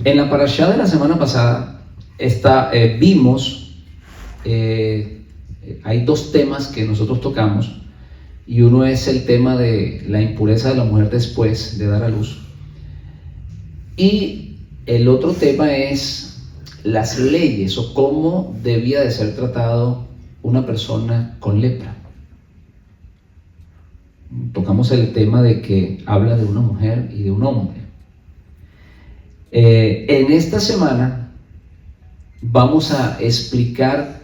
En la parashá de la semana pasada vimos, hay dos temas que nosotros tocamos, y uno es el tema de la impureza de la mujer después de dar a luz, y el otro tema es las leyes o cómo debía de ser tratado una persona con lepra. Tocamos el tema de que habla de una mujer y de un hombre. En esta semana vamos a explicar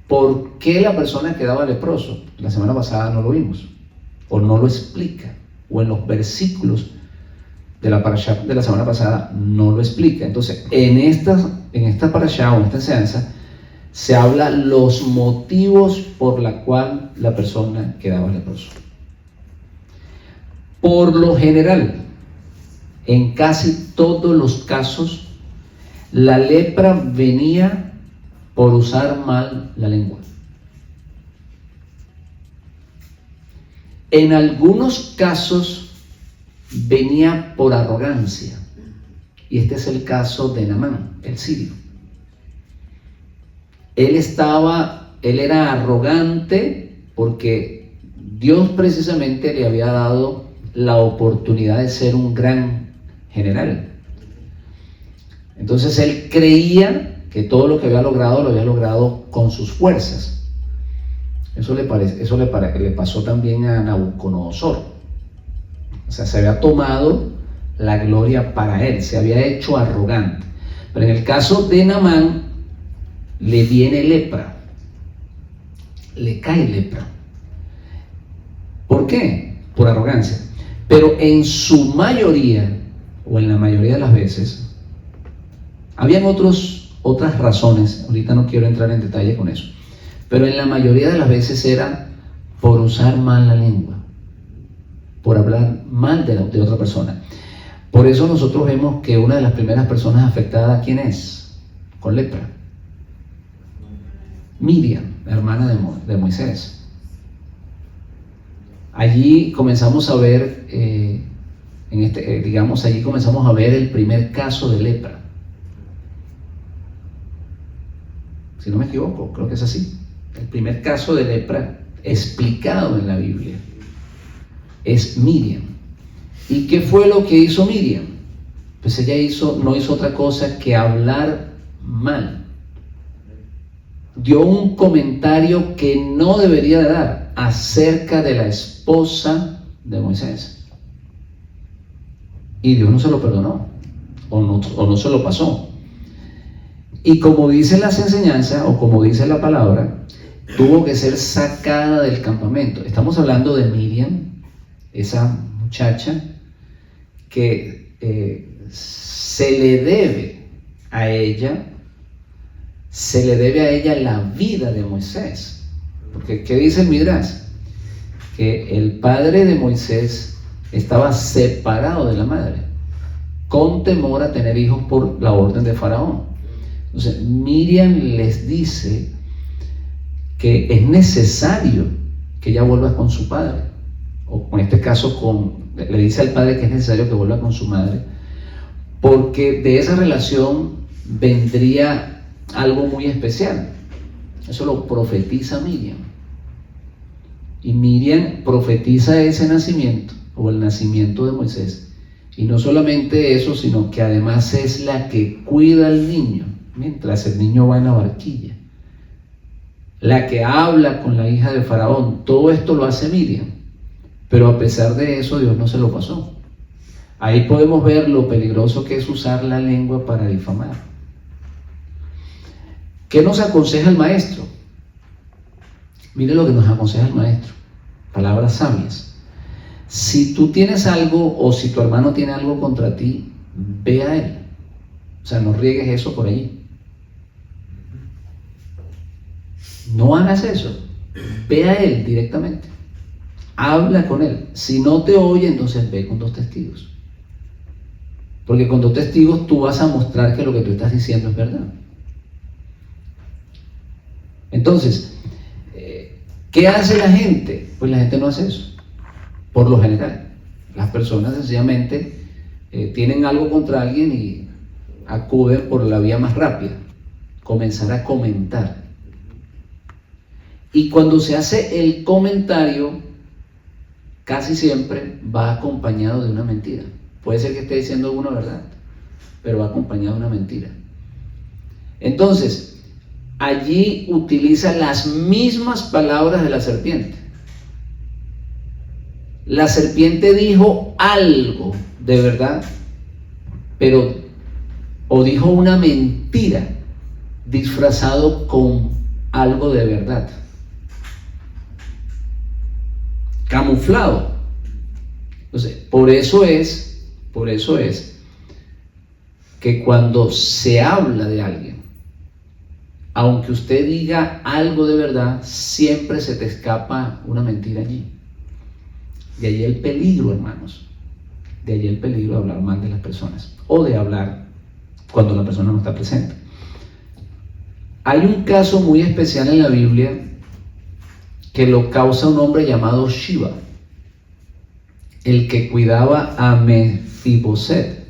por qué la persona quedaba leproso. La semana pasada no lo vimos, o no lo explica, o en los versículos de la parashá de la semana pasada no lo explica. Entonces, en esta parashá o en esta enseñanza se habla los motivos por la cual la persona quedaba leproso. Por lo general, en casi todos los casos, la lepra venía por usar mal la lengua. En algunos casos venía por arrogancia, y este es el caso de Naamán, el sirio. Él era arrogante porque Dios precisamente le había dado la oportunidad de ser un gran general. Entonces él creía que todo lo que había logrado con sus fuerzas. Eso le pasó también a Nabucodonosor. O sea, se había tomado la gloria para él, se había hecho arrogante. Pero en el caso de Naamán, le viene lepra, le cae lepra. ¿Por qué? Por arrogancia. Pero en su mayoría, o en la mayoría de las veces, habían otras razones. Ahorita no quiero entrar en detalle con eso, pero en la mayoría de las veces era por usar mal la lengua, por hablar mal de otra persona. Por eso nosotros vemos que una de las primeras personas afectadas, ¿quién es? Con lepra. Miriam, la hermana de Moisés. Allí comenzamos a ver, allí comenzamos a ver el primer caso de lepra. Si no me equivoco, creo que es así. El primer caso de lepra explicado en la Biblia es Miriam. ¿Y qué fue lo que hizo Miriam? Pues ella no hizo otra cosa que hablar mal. Dio un comentario que no debería de dar acerca de la esposa de Moisés. Y Dios no se lo perdonó, o no se lo pasó. Y como dicen las enseñanzas, o como dice la palabra, tuvo que ser sacada del campamento. Estamos hablando de Miriam, esa muchacha que se le debe a ella la vida de Moisés. Porque ¿qué dice el Midrash? Que el padre de Moisés estaba separado de la madre, con temor a tener hijos por la orden de Faraón. Entonces Miriam les dice que es necesario que ella vuelva con su padre, o en este caso le dice al padre que es necesario que vuelva con su madre, porque de esa relación vendría algo muy especial. Eso lo profetiza Miriam. Y Miriam profetiza ese nacimiento, o el nacimiento de Moisés. Y no solamente eso, sino que además es la que cuida al niño mientras el niño va en la barquilla, la que habla con la hija de Faraón. Todo esto lo hace Miriam. Pero a pesar de eso, Dios no se lo pasó. Ahí podemos ver lo peligroso que es usar la lengua para difamar. ¿Qué nos aconseja el maestro? Mire lo que nos aconseja el maestro. Palabras sabias. Si tú tienes algo, o si tu hermano tiene algo contra ti, ve a él. O sea, no riegues eso por allí. No hagas eso. Ve a él directamente. Habla con él. Si no te oye, entonces ve con 2 testigos. Porque con 2 testigos tú vas a mostrar que lo que tú estás diciendo es verdad. Entonces, ¿qué hace la gente? Pues la gente no hace eso. Por lo general, las personas sencillamente tienen algo contra alguien y acuden por la vía más rápida, comenzar a comentar. Y cuando se hace el comentario, casi siempre va acompañado de una mentira. Puede ser que esté diciendo una verdad, pero va acompañado de una mentira. Entonces, allí utiliza las mismas palabras de la serpiente. La serpiente dijo algo de verdad, o dijo una mentira disfrazado con algo de verdad, camuflado. Entonces, por eso es que cuando se habla de alguien, aunque usted diga algo de verdad, siempre se te escapa una mentira allí. De allí el peligro, hermanos. De allí el peligro de hablar mal de las personas, o de hablar cuando la persona no está presente. Hay un caso muy especial en la Biblia que lo causa un hombre llamado Shiva, el que cuidaba a Mefiboset.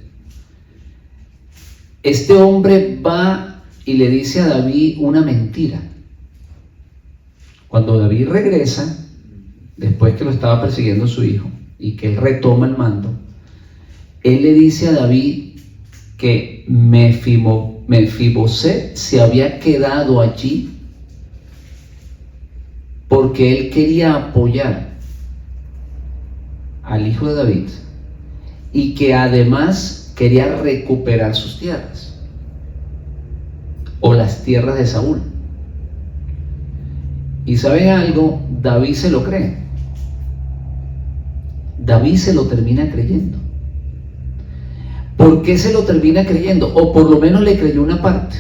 Este hombre va y le dice a David una mentira. Cuando David regresa, después que lo estaba persiguiendo su hijo y que él retoma el mando, él le dice a David que Mefiboset se había quedado allí porque él quería apoyar al hijo de David y que además quería recuperar sus tierras, o las tierras de Saúl. Y ¿saben algo? David se lo cree. David se lo termina creyendo. ¿Por qué se lo termina creyendo? O por lo menos le creyó una parte.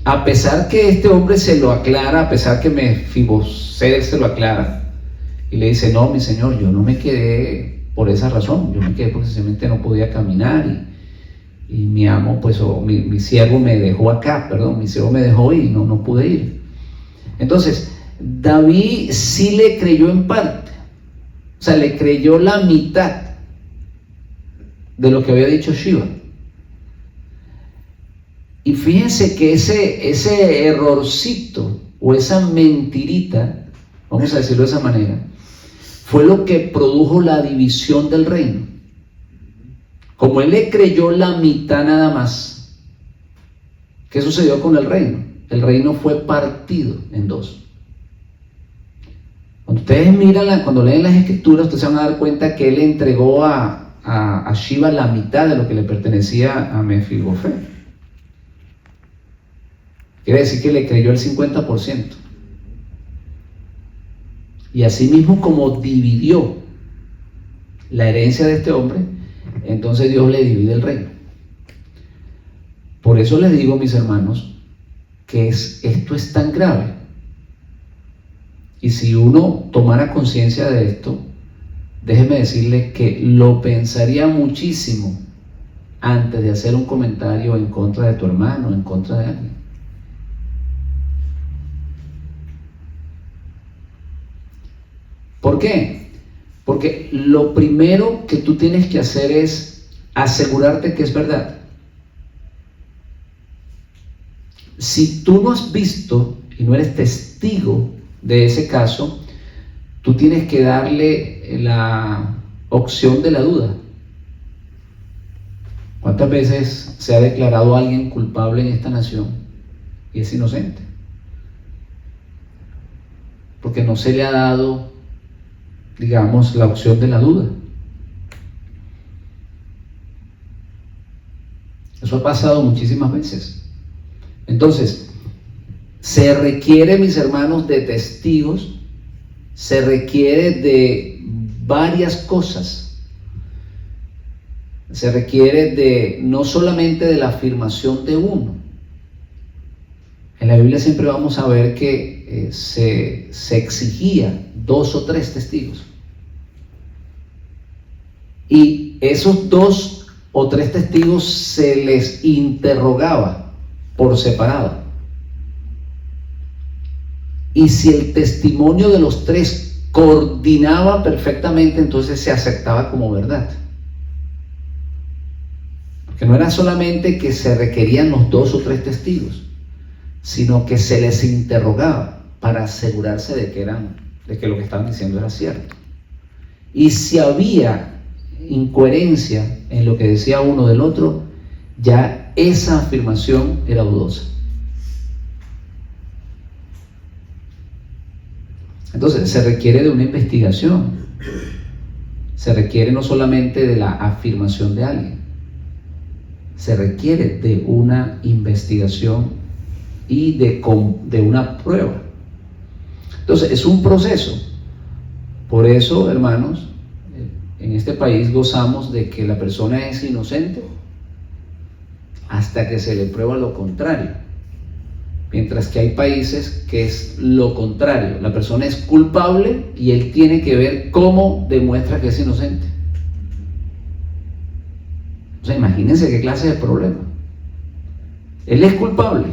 A pesar que este hombre se lo aclara, a pesar que Mefiboset se lo aclara y le dice: no, mi señor, yo no me quedé por esa razón, yo me quedé porque sencillamente no podía caminar y mi amo, pues, o mi siervo me dejó acá, mi siervo me dejó y no pude ir. Entonces, David sí le creyó en parte, o sea, le creyó la mitad de lo que había dicho Shiva. Y fíjense que ese errorcito o esa mentirita, vamos a decirlo de esa manera, fue lo que produjo la división del reino. Como él le creyó la mitad nada más, ¿qué sucedió con el reino? El reino fue partido en dos. Cuando ustedes miran, cuando leen las escrituras, ustedes se van a dar cuenta que él entregó a Shiva la mitad de lo que le pertenecía a Mefiboset. Quiere decir que le creyó el 50%. Y así mismo como dividió la herencia de este hombre, entonces Dios le divide el reino. Por eso les digo, mis hermanos, que esto es tan grave. Y si uno tomara conciencia de esto, déjeme decirle que lo pensaría muchísimo antes de hacer un comentario en contra de tu hermano, en contra de alguien. ¿Por qué? Porque lo primero que tú tienes que hacer es asegurarte que es verdad. Si tú no has visto y no eres testigo de ese caso, tú tienes que darle la opción de la duda. ¿Cuántas veces se ha declarado a alguien culpable en esta nación y es inocente? Porque no se le ha dado, digamos, la opción de la duda. Eso ha pasado muchísimas veces. Entonces, se requiere, mis hermanos, de testigos, se requiere de varias cosas. Se requiere no solamente de la afirmación de uno. En la Biblia siempre vamos a ver que se exigía 2 o 3 testigos. Y esos 2 o 3 testigos se les interrogaba por separado. Y si el testimonio de los 3 coordinaba perfectamente, entonces se aceptaba como verdad. Que no era solamente que se requerían los 2 o 3 testigos, sino que se les interrogaba para asegurarse de que lo que estaban diciendo era cierto. Y si había incoherencia en lo que decía uno del otro, ya esa afirmación era dudosa. Entonces se requiere de una investigación, se requiere no solamente de la afirmación de alguien, se requiere de una investigación y de una prueba. Entonces es un proceso. Por eso, hermanos, en este país gozamos de que la persona es inocente hasta que se le prueba lo contrario. Mientras que hay países que es lo contrario, la persona es culpable y él tiene que ver cómo demuestra que es inocente. O sea, imagínense qué clase de problema. Él es culpable.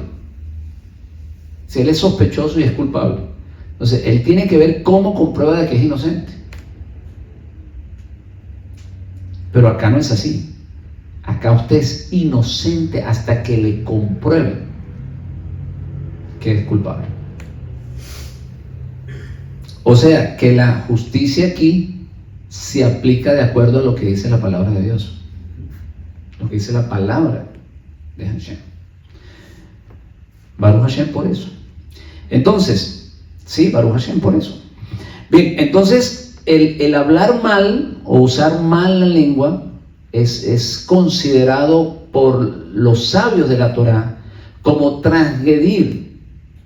Si él es sospechoso y es culpable, entonces él tiene que ver cómo comprueba de que es inocente. Pero acá no es así. Acá usted es inocente hasta que le compruebe que es culpable. O sea, que la justicia aquí se aplica de acuerdo a lo que dice la palabra de Dios, lo que dice la palabra de Hashem. Baruch Hashem por eso. Entonces, sí, Baruch Hashem por eso. Bien, entonces el hablar mal o usar mal la lengua es considerado por los sabios de la Torá como transgredir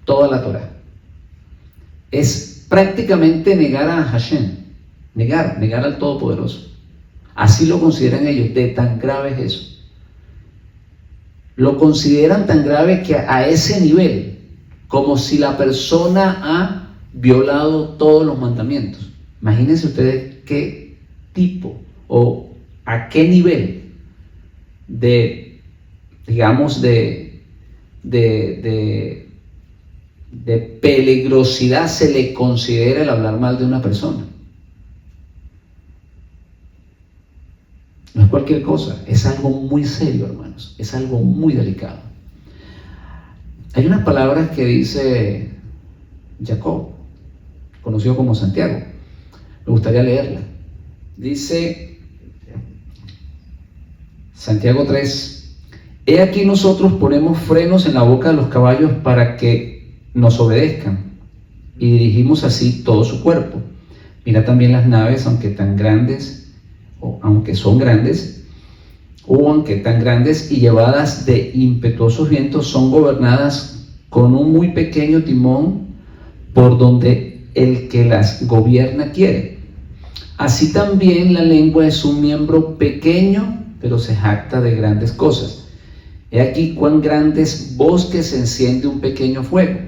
toda la Torá. Es prácticamente negar a Hashem, negar al Todopoderoso. Así lo consideran ellos, de tan grave es eso. Lo consideran tan grave que a ese nivel, como si la persona ha violado todos los mandamientos. Imagínense ustedes qué tipo o a qué nivel de, digamos, de peligrosidad se le considera el hablar mal de una persona. No es cualquier cosa, es algo muy serio, hermanos, es algo muy delicado. Hay unas palabras que dice Jacob, conocido como Santiago. Me gustaría leerla. Dice Santiago 3: he aquí nosotros ponemos frenos en la boca de los caballos para que nos obedezcan, y dirigimos así todo su cuerpo. Mira también las naves, aunque son grandes, o aunque tan grandes y llevadas de impetuosos vientos, son gobernadas con un muy pequeño timón por donde el que las gobierna quiere. Así también la lengua es un miembro pequeño, pero se jacta de grandes cosas. He aquí cuán grandes bosques enciende un pequeño fuego.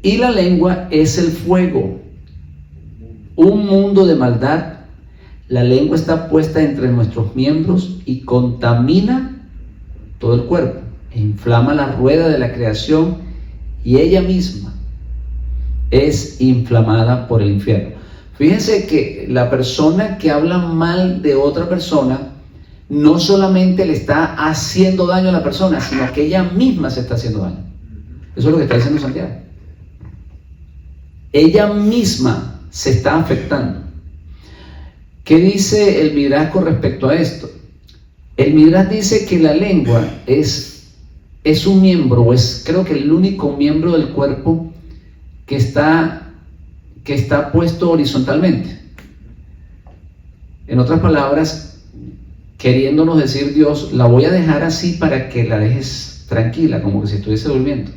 Y la lengua es el fuego, un mundo de maldad. La lengua está puesta entre nuestros miembros y contamina todo el cuerpo, e inflama la rueda de la creación, y ella misma es inflamada por el infierno. Fíjense que la persona que habla mal de otra persona no solamente le está haciendo daño a la persona, sino que ella misma se está haciendo daño. Eso es lo que está diciendo Santiago. Ella misma se está afectando. ¿Qué dice el Midrash con respecto a esto? El Midrash dice que la lengua es un miembro, o es creo que el único miembro del cuerpo que está puesto horizontalmente. En otras palabras, queriéndonos decir Dios, la voy a dejar así para que la dejes tranquila, como que si estuviese durmiendo,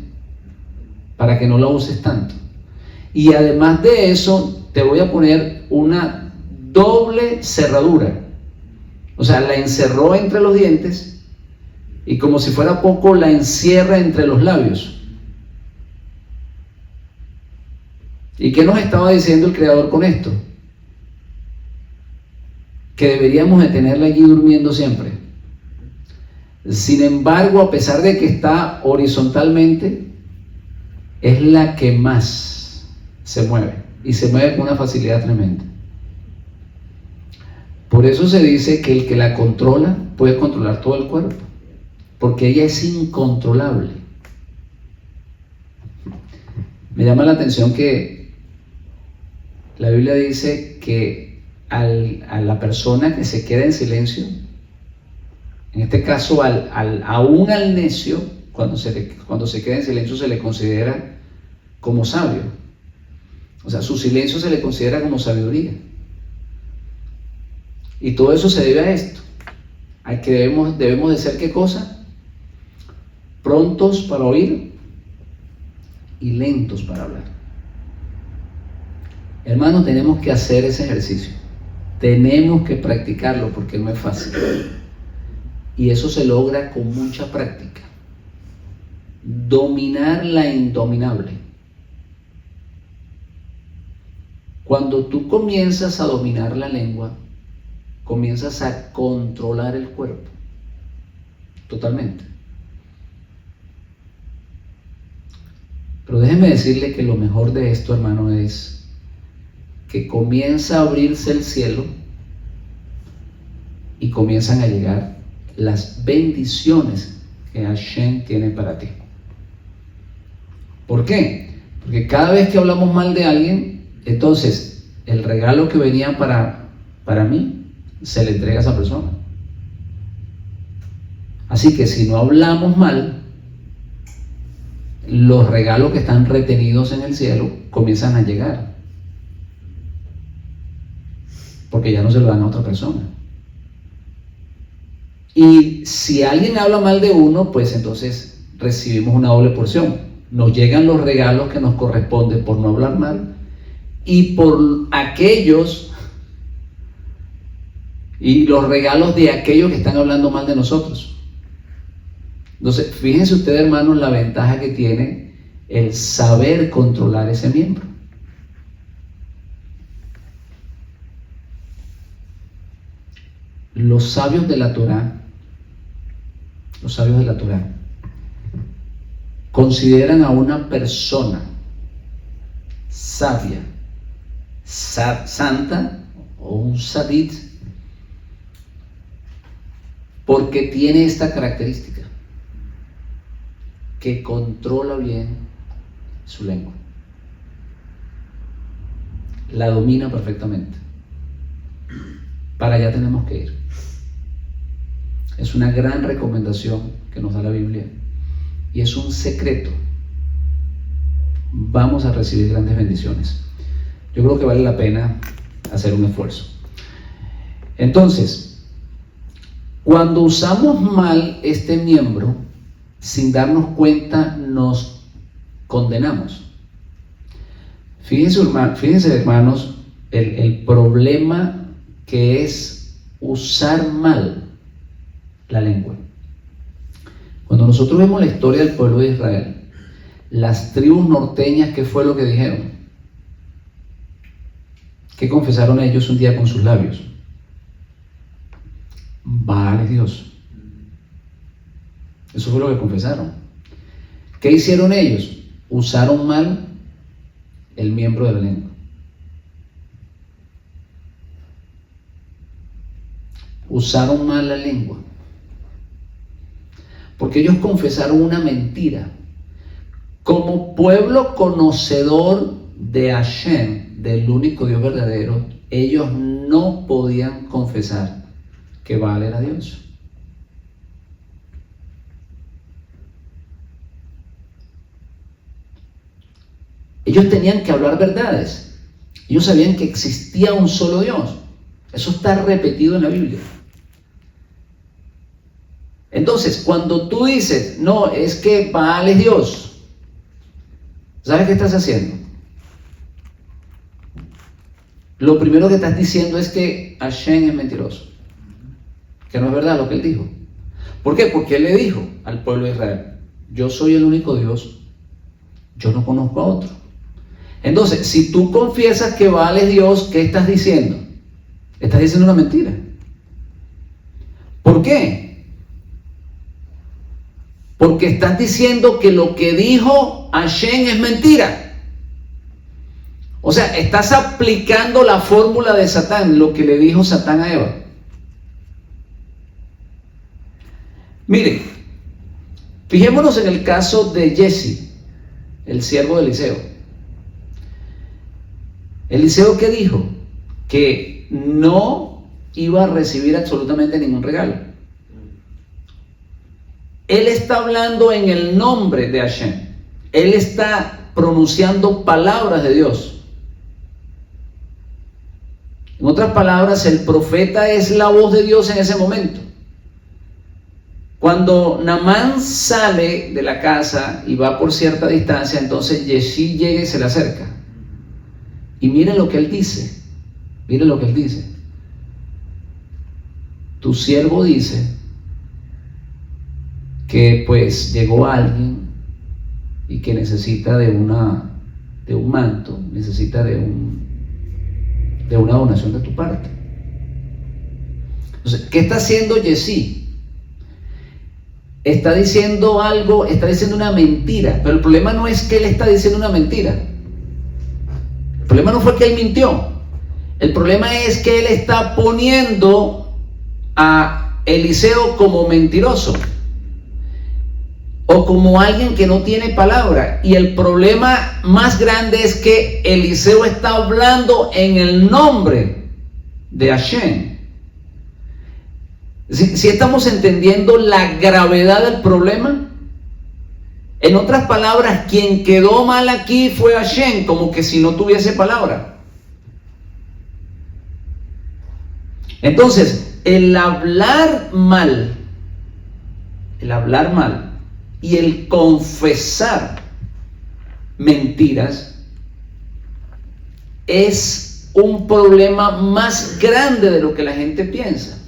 para que no la uses tanto. Y además de eso, te voy a poner una doble cerradura. O sea, la encerró entre los dientes y, como si fuera poco, la encierra entre los labios. ¿Y qué nos estaba diciendo el Creador con esto? Que deberíamos de tenerla allí durmiendo siempre. Sin embargo, a pesar de que está horizontalmente, es la que más se mueve, y se mueve con una facilidad tremenda. Por eso se dice que el que la controla puede controlar todo el cuerpo, porque ella es incontrolable. Me llama la atención que la Biblia dice que a la persona que se queda en silencio, en este caso aún al necio, cuando se queda en silencio se le considera como sabio. O sea, su silencio se le considera como sabiduría. Y todo eso se debe a esto. Debemos de ser, ¿qué cosa? Prontos para oír y lentos para hablar. Hermanos, tenemos que hacer ese ejercicio. Tenemos que practicarlo porque no es fácil. Y eso se logra con mucha práctica. Dominar la indominable. Cuando tú comienzas a dominar la lengua, comienzas a controlar el cuerpo. Totalmente. Pero déjeme decirle que lo mejor de esto, hermano, es que comienza a abrirse el cielo y comienzan a llegar las bendiciones que Hashem tiene para ti. ¿Por qué? Porque cada vez que hablamos mal de alguien, entonces el regalo que venía para mí se le entrega a esa persona. Así que si no hablamos mal, los regalos que están retenidos en el cielo comienzan a llegar, porque ya no se lo dan a otra persona. Y si alguien habla mal de uno, pues entonces recibimos una doble porción. Nos llegan los regalos que nos corresponden por no hablar mal, y por aquellos y los regalos de aquellos que están hablando mal de nosotros. Entonces, fíjense ustedes, hermanos, la ventaja que tiene el saber controlar ese miembro. Los sabios de la Torá consideran a una persona sabia, santa o un sadit, porque tiene esta característica, que controla bien su lengua, la domina perfectamente. Para allá tenemos que ir. Es una gran recomendación que nos da la Biblia y es un secreto. Vamos a recibir grandes bendiciones. Yo creo que vale la pena hacer un esfuerzo. Entonces, cuando usamos mal este miembro, sin darnos cuenta, nos condenamos. Fíjense, hermanos, el problema que es usar mal la lengua. Cuando nosotros vemos la historia del pueblo de Israel, las tribus norteñas, ¿qué fue lo que dijeron? ¿Qué confesaron ellos un día con sus labios? Vale Dios. Eso fue lo que confesaron. ¿Qué hicieron ellos? Usaron mal el miembro de la lengua. Usaron mal la lengua. Porque ellos confesaron una mentira. Como pueblo conocedor de Hashem, del único Dios verdadero, ellos no podían confesar que Baal era Dios. Ellos tenían que hablar verdades. Ellos sabían que existía un solo Dios. Eso está repetido en la Biblia. Entonces, cuando tú dices, no, es que Baal es Dios, ¿sabes qué estás haciendo? Lo primero que estás diciendo es que Hashem es mentiroso, que no es verdad lo que él dijo. ¿Por qué? Porque él le dijo al pueblo de Israel, yo soy el único Dios, yo no conozco a otro. Entonces, si tú confiesas que Baal es Dios, ¿qué estás diciendo? Estás diciendo una mentira. ¿Por qué? Porque estás diciendo que lo que dijo Hashem es mentira. O sea, estás aplicando la fórmula de Satán, lo que le dijo Satán a Eva. Miren, fijémonos en el caso de Jesse, el siervo de Eliseo. Eliseo, ¿qué dijo? Que no iba a recibir absolutamente ningún regalo. Él está hablando en el nombre de Hashem. Él está pronunciando palabras de Dios. En otras palabras, el profeta es la voz de Dios en ese momento. Cuando Naamán sale de la casa y va por cierta distancia, entonces Yeshí llega y se le acerca. Y miren lo que él dice. Miren lo que él dice. Tu siervo dice que pues llegó alguien y que necesita de un manto, necesita de una donación de tu parte. Entonces, ¿qué está haciendo Yeshí? Está diciendo algo, está diciendo una mentira, pero el problema no es que él está diciendo una mentira. El problema no fue que él mintió. El problema es que él está poniendo a Eliseo como mentiroso o como alguien que no tiene palabra. Y el problema más grande es que Eliseo está hablando en el nombre de Hashem. Si estamos entendiendo la gravedad del problema, en otras palabras, quien quedó mal aquí fue Hashem, como que si no tuviese palabra. Entonces, el hablar mal y el confesar mentiras es un problema más grande de lo que la gente piensa.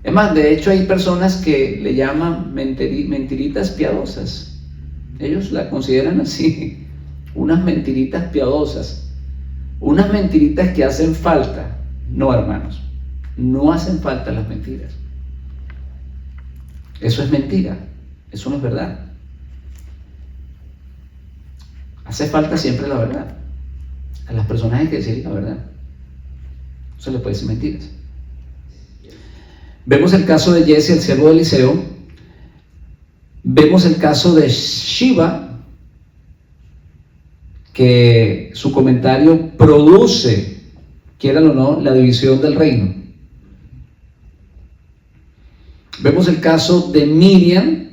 Es más, de hecho hay personas que le llaman mentiritas piadosas. Ellos la consideran así, unas mentiritas piadosas, unas mentiritas que hacen falta. No, hermanos, no hacen falta las mentiras. Eso es mentira, eso no es verdad. Hace falta siempre la verdad. A las personas hay que decir la verdad. No se les puede decir mentiras. Vemos el caso de Jesse, el siervo de Eliseo. Vemos el caso de Shiva, que su comentario produce, quieran o no, la división del reino. Vemos el caso de Miriam,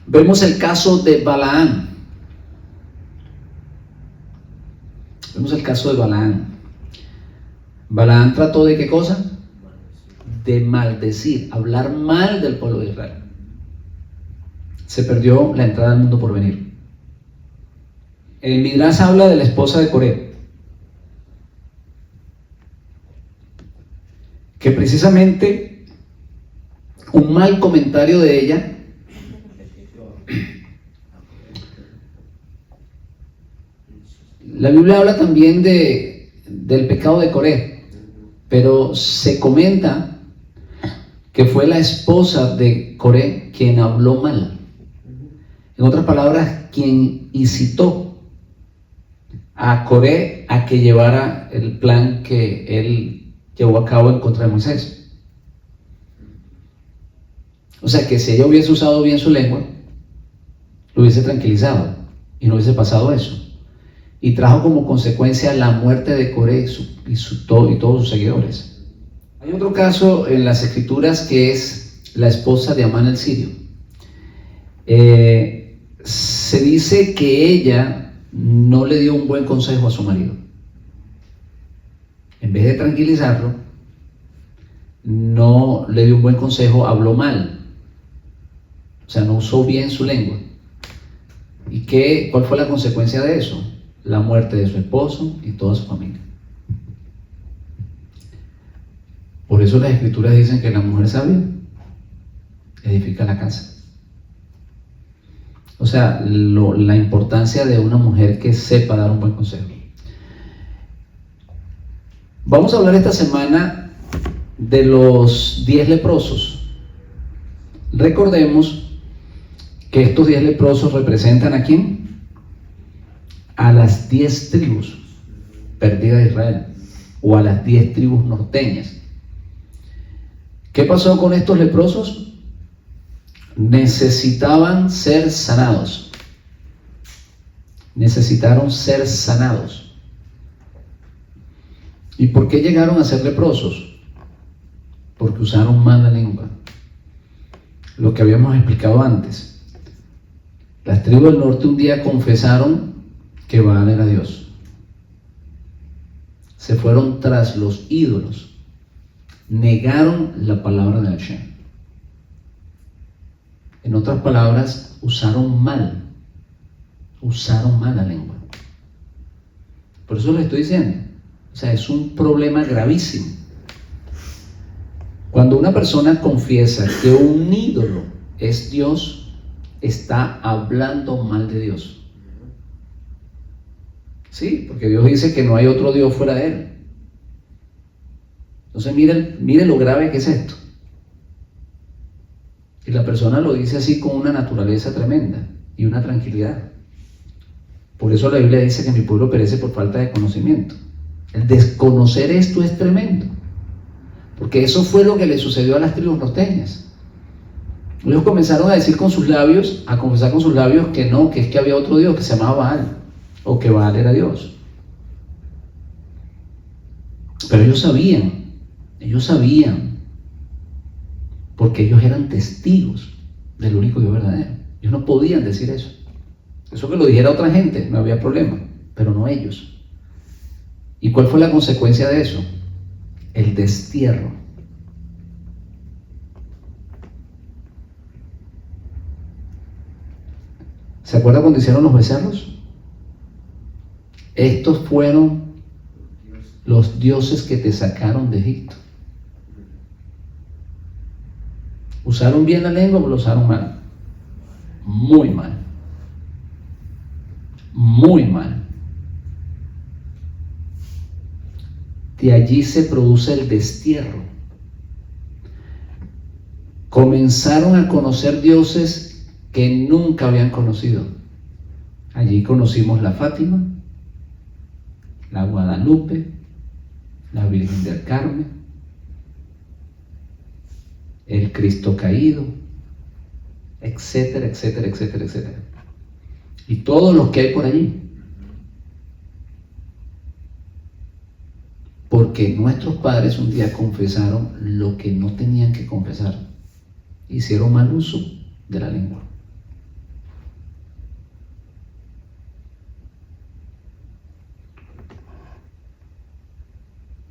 vemos el caso de Balaam. Vemos el caso de Balaam. Balaam trató de ¿qué cosa? De maldecir, hablar mal del pueblo de Israel. Se perdió la entrada al mundo por venir. El Midrash habla de la esposa de Coré, que precisamente un mal comentario de ella la Biblia habla también del pecado de Coré, pero se comenta que fue la esposa de Coré quien habló mal. En otras palabras, quien incitó a Coré a que llevara el plan que él llevó a cabo en contra de Moisés. O sea que si ella hubiese usado bien su lengua, lo hubiese tranquilizado y no hubiese pasado eso. Y trajo como consecuencia la muerte de Coré y todos sus seguidores. Hay otro caso en las escrituras que es la esposa de Amán el sirio. Se dice que ella no le dio un buen consejo a su marido. En vez de tranquilizarlo, no le dio un buen consejo, habló mal. O sea, no usó bien su lengua. ¿Y cuál fue la consecuencia de eso? La muerte de su esposo y toda su familia. Por eso las escrituras dicen que la mujer sabia edifica la casa. O sea, la importancia de una mujer que sepa dar un buen consejo. Vamos a hablar esta semana de los 10 leprosos. Recordemos que estos 10 leprosos representan ¿a quién? A las 10 tribus. pérdida de Israel, o a las 10 tribus norteñas. ¿Qué pasó con estos leprosos? Necesitaban ser sanados. Necesitaron ser sanados. ¿Y por qué llegaron a ser leprosos? Porque usaron mala lengua. Lo que habíamos explicado antes. Las tribus del norte un día confesaron que Baal era Dios. Se fueron tras los ídolos. Negaron la palabra de Hashem. En otras palabras, usaron mala lengua. Por eso les estoy diciendo, o sea, es un problema gravísimo. Cuando una persona confiesa que un ídolo es Dios, está hablando mal de Dios. Sí, porque Dios dice que no hay otro Dios fuera de Él. Entonces mire lo grave que es esto. Y la persona lo dice así con una naturaleza tremenda y una tranquilidad. Por eso la Biblia dice que mi pueblo perece por falta de conocimiento. El desconocer esto es tremendo. Porque eso fue lo que le sucedió a las tribus norteñas. Ellos comenzaron a decir con sus labios, a confesar con sus labios que no, que es que había otro Dios que se llamaba Baal, o que Baal era Dios. Pero ellos sabían, porque ellos eran testigos del único Dios verdadero. Ellos no podían decir eso. Eso que lo dijera otra gente, no había problema, pero no ellos. ¿Y cuál fue la consecuencia de eso? El destierro. ¿Se acuerdan cuando hicieron los becerros? Estos fueron los dioses que te sacaron de Egipto. ¿Usaron bien la lengua o lo usaron mal? Muy mal. Muy mal. De allí se produce el destierro. Comenzaron a conocer dioses que nunca habían conocido. Allí conocimos la Fátima, la Guadalupe, la Virgen del Carmen, el Cristo caído, etcétera, etcétera, etcétera, etcétera. Y todos los que hay por allí. Porque nuestros padres un día confesaron lo que no tenían que confesar. Hicieron mal uso de la lengua.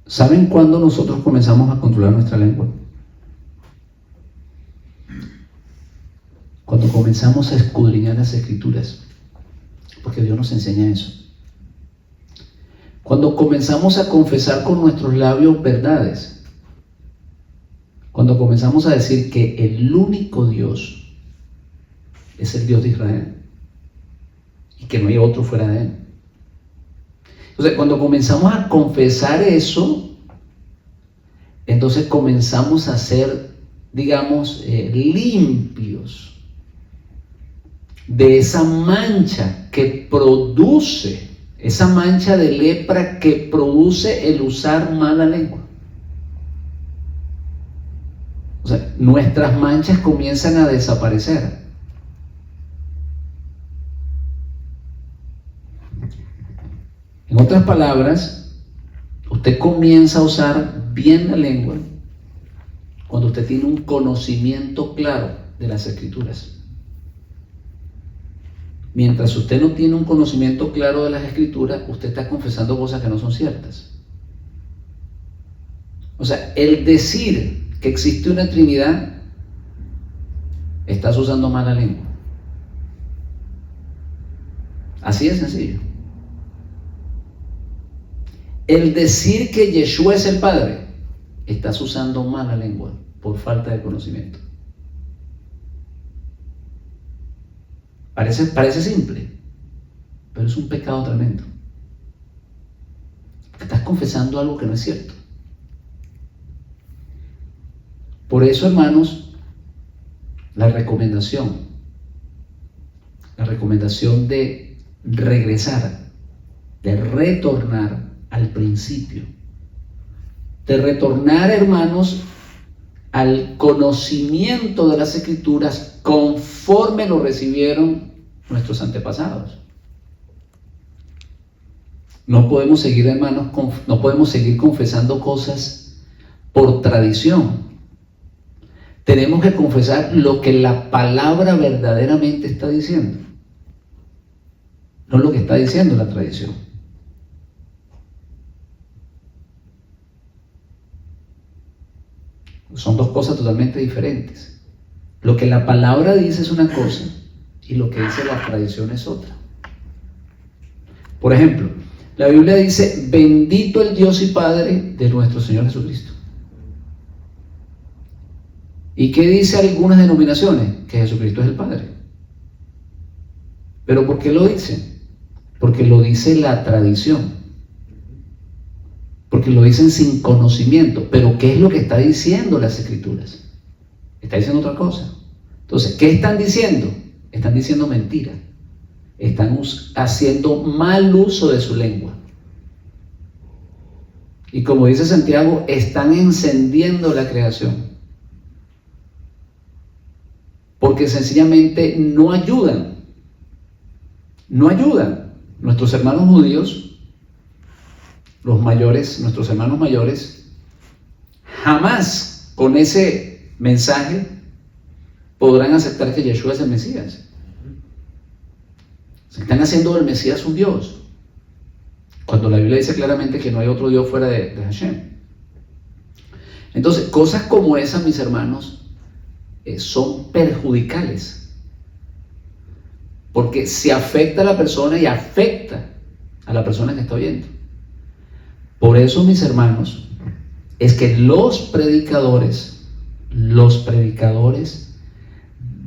¿Saben cuándo nosotros comenzamos a controlar nuestra lengua? Cuando comenzamos a escudriñar las Escrituras, porque Dios nos enseña eso. Cuando comenzamos a confesar con nuestros labios verdades, cuando comenzamos a decir que el único Dios es el Dios de Israel y que no hay otro fuera de Él. Entonces, cuando comenzamos a confesar eso, entonces comenzamos a ser, digamos, limpios de esa mancha que produce, esa mancha de lepra que produce el usar mala lengua. O sea, nuestras manchas comienzan a desaparecer. En otras palabras, usted comienza a usar bien la lengua cuando usted tiene un conocimiento claro de las Escrituras. Mientras usted no tiene un conocimiento claro de las Escrituras, usted está confesando cosas que no son ciertas. O sea, el decir que existe una Trinidad, estás usando mala lengua. Así de sencillo. El decir que Yeshua es el Padre, estás usando mala lengua por falta de conocimiento. Parece simple, pero es un pecado tremendo. Estás confesando algo que no es cierto. Por eso, hermanos, la recomendación de regresar, de retornar al principio. De retornar, hermanos, al conocimiento de las Escrituras conforme lo recibieron nuestros antepasados. No podemos seguir, hermanos, no podemos seguir confesando cosas por tradición. Tenemos que confesar lo que la palabra verdaderamente está diciendo, no lo que está diciendo la tradición. Son dos cosas totalmente diferentes. Lo que la palabra dice es una cosa y lo que dice la tradición es otra. Por ejemplo, la Biblia dice: bendito el Dios y Padre de nuestro Señor Jesucristo. ¿Y qué dice algunas denominaciones? Que Jesucristo es el Padre. ¿Pero por qué lo dice? Porque lo dice la tradición. Porque lo dicen sin conocimiento. Pero ¿qué es lo que está diciendo las Escrituras? Está diciendo otra cosa. Entonces, ¿qué están diciendo? Están diciendo mentira. Están haciendo mal uso de su lengua. Y como dice Santiago, están encendiendo la creación. Porque sencillamente no ayudan. No ayudan. Nuestros hermanos judíos, los mayores, nuestros hermanos mayores, jamás con ese mensaje podrán aceptar que Yeshua es el Mesías. Se están haciendo del Mesías un Dios, cuando la Biblia dice claramente que no hay otro Dios fuera de Hashem. Entonces, cosas como esas, mis hermanos, son perjudicales, porque se afecta a la persona y afecta a la persona que está oyendo. Por eso, mis hermanos, es que los predicadores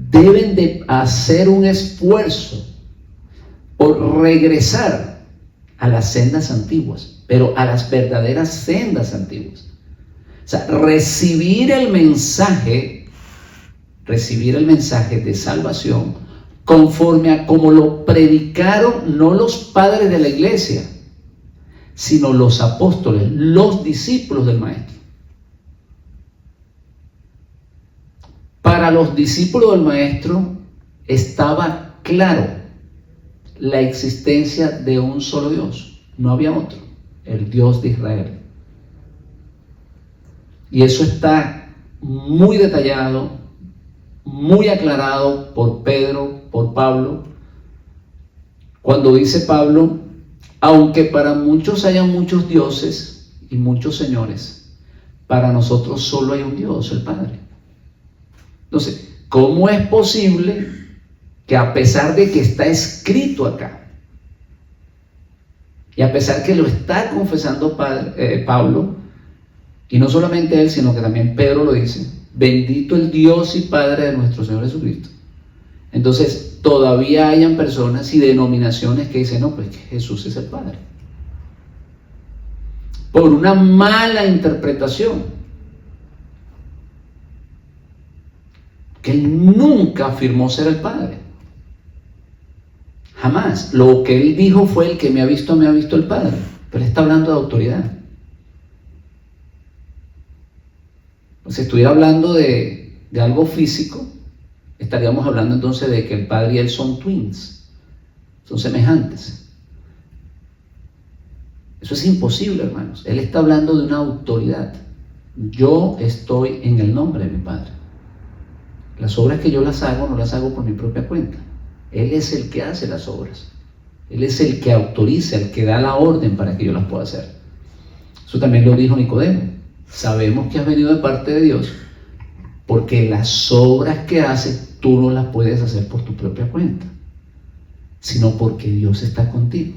deben de hacer un esfuerzo por regresar a las sendas antiguas, pero a las verdaderas sendas antiguas. O sea, recibir el mensaje de salvación conforme a como lo predicaron no los padres de la iglesia, sino los apóstoles, los discípulos del Maestro. Para los discípulos del Maestro estaba claro la existencia de un solo Dios, no había otro, el Dios de Israel. Y eso está muy detallado, muy aclarado por Pedro, por Pablo, cuando dice Pablo: aunque para muchos haya muchos dioses y muchos señores, para nosotros solo hay un Dios, el Padre. Entonces, ¿cómo es posible que a pesar de que está escrito acá, y a pesar que lo está confesando Pablo, y no solamente él, sino que también Pedro lo dice: bendito el Dios y Padre de nuestro Señor Jesucristo? Entonces, todavía hayan personas y denominaciones que dicen: no, pues que Jesús es el Padre. Por una mala interpretación. Que él nunca afirmó ser el Padre. Jamás. Lo que él dijo fue: el que me ha visto el Padre. Pero él está hablando de autoridad. Pues si estuviera hablando de algo físico, estaríamos hablando entonces de que el Padre y él son twins, son semejantes. Eso es imposible, hermanos. Él está hablando de una autoridad. Yo estoy en el nombre de mi Padre. Las obras que yo las hago, no las hago por mi propia cuenta. Él es el que hace las obras. Él es el que autoriza, el que da la orden para que yo las pueda hacer. Eso también lo dijo Nicodemo. Sabemos que has venido de parte de Dios, porque las obras que haces tú no las puedes hacer por tu propia cuenta, sino porque Dios está contigo.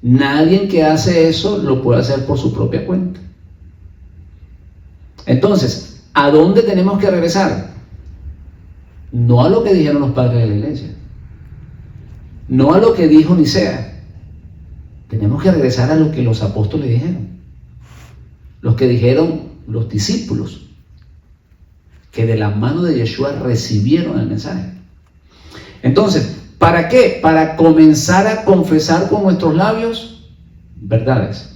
Nadie que hace eso lo puede hacer por su propia cuenta. Entonces, ¿a dónde tenemos que regresar? No a lo que dijeron los padres de la iglesia, no a lo que dijo Nicea. Tenemos que regresar a lo que los apóstoles dijeron, los que dijeron los discípulos, que de la mano de Yeshua recibieron el mensaje. Entonces, ¿para qué? ¿Para comenzar a confesar con nuestros labios? verdades.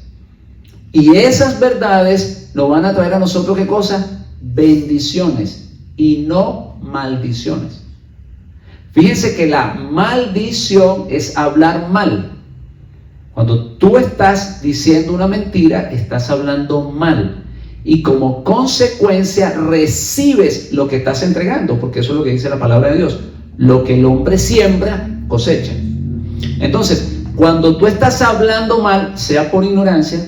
Y esas verdades nos van a traer a nosotros, ¿qué cosa? Bendiciones y no maldiciones. Fíjense que la maldición es hablar mal. Cuando tú estás diciendo una mentira, estás hablando mal. Y como consecuencia recibes lo que estás entregando, porque eso es lo que dice la palabra de Dios. Lo que el hombre siembra, cosecha. Entonces, cuando tú estás hablando mal, sea por ignorancia,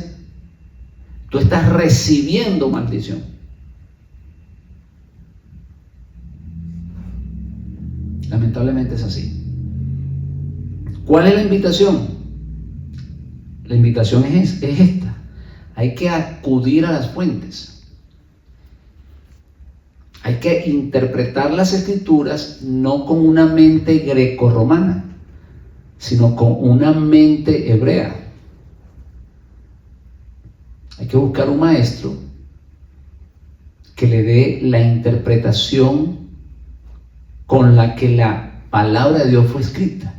tú estás recibiendo maldición. Lamentablemente es así. ¿Cuál es la invitación? La invitación es esta. Hay que acudir a las fuentes. Hay que interpretar las escrituras no con una mente grecorromana, sino con una mente hebrea. Hay que buscar un maestro que le dé la interpretación con la que la palabra de Dios fue escrita,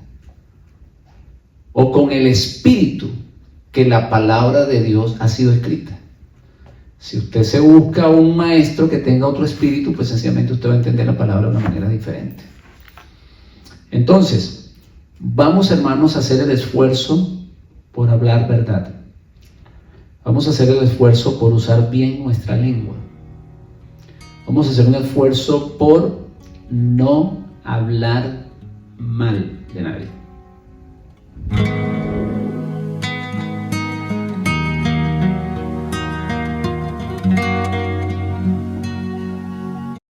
o con el espíritu que la palabra de Dios ha sido escrita. Si usted se busca un maestro que tenga otro espíritu, pues sencillamente usted va a entender la palabra de una manera diferente. Entonces, vamos, hermanos, a hacer el esfuerzo por hablar verdad. Vamos a hacer el esfuerzo por usar bien nuestra lengua. Vamos a hacer un esfuerzo por no hablar mal de nadie.